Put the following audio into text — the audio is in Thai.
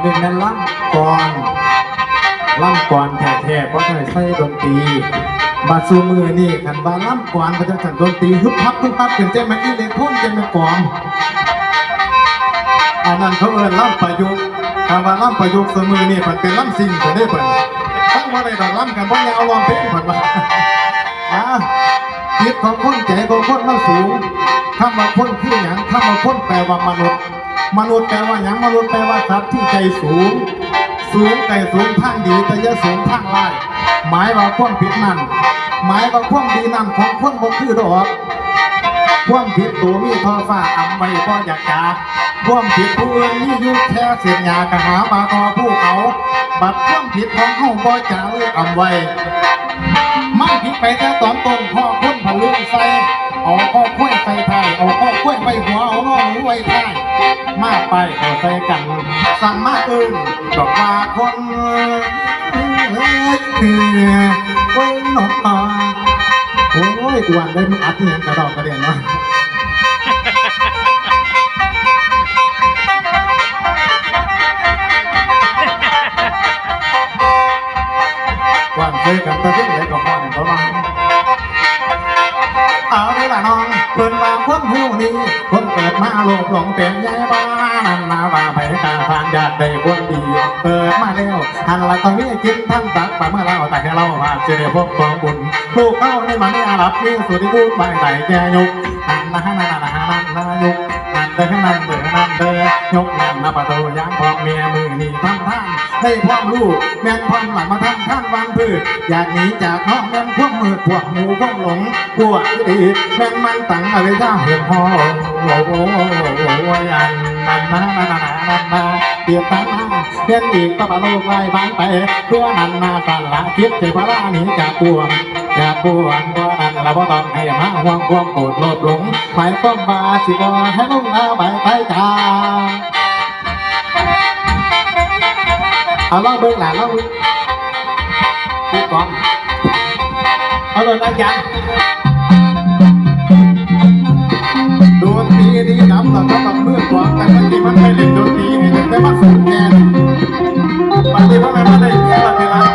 นี้นั่นล่ำก่อนแท้ๆเพราะใส่ดนตรีบาซูมือนี่ขันบาล่ำก่อนก็จะสั่นดนตรีฮึบฮับเป็นเจ้าแม่ที่เล่นทุ่นเจ้าแม่กองอันนั้นเขาล่ำประยุกต์คำว่าล่ำประยุกต์เสมอนี่มันเป็นล่ำสิ่งไปได้เปิดตั้งว่าได้ดอกล่ำกันเพราะยังเอาลองเพลงเปิดมาจิตของคนใจของคนมันสูงคำว่าคนคืออย่างคำว่าคนแปลว่ามนุษย์แปลว่าอย่างมนุษย์แปลว่าสัตว์ที่ใจสูงแต่สูงทางดีแต่อย่าสูงทางร้ายหมายว่าความผิดนั่นหมายว่าความดีนั่นของคนบ่คือดอกความผิดตัวมีทอฟ้าอำไว้ก็อยากจาความผิดผู้อื่นมีอยู่แค่เสียงยากะหาปาทอผู้เขาบัดความผิดของเขาบ่จ่าเลยอำไว้มันผิดไปแต่ตอนต้นพ่อคนผลึกใส่เอาข้อคุ้ยใส่ไทยเอาข้อคุ้ยไปหัวเอาน้อหนูไว้ไทยมากไปเอาใส่กันสั่งมากดอกว่าคนคนหนอโอ้ยอ้วนได้มึงอัดเนี่ยกระดอกกระเด็นวะวันเคยกันตะที่ไหนก็พอเนี่ยเขาบ้างเอาได้ละน้องเพิ่นมาคนหูนี้คนเกิดมาโลภหลงเป็นใหญ่บ้านมาว่าไปตาทานอยากได้คนดีเปิดมาแล้วหันละตอนนี้กินทั้งตักปะเมื่อเราแต่แค่เราว่าจะได้พบของบุญลูกเข้าในมันอาลับมีสุดที่พูดไปไหนแกยุกหันนายุกหันเดินนั่นเดินนั่นเดินยกนั่นมาประตูย่างพร้อมเมียมือนี่ทำท่านให้พร้อมลูกแม่นพร้อมหลังมาทำท่านวางพืชอยากหนีจากน้องแม่นพวกมืดพวกหมูพวกหลงพวกดีแม่นมันตั้งอะไรเจ้าเห็นพ่อโอ้ยันนั่นเดียบตาเพียนอีกก็มาโลกไล่บ้านไปตัวนั้นมาสั่นละคิดเจ็บพระหนีจากปวงตัวนั้นเราบ่ต้องให้มาห่วงความโกรธโลภหลงหมายความว่าสิบ่ให้ลุงเอาไปจ้าเอาเล่าเบิ่งหลานเล่าดูก่อนเอาเลยนะจ๊ะดนตรีดีน้ำแต่ก็แบบเมื่อกว่าแต่มันดีมันไม่เล่นดนตรีนี่แต่มาสูงแกนปฏิบัติไม่ได้แค่ละเวลา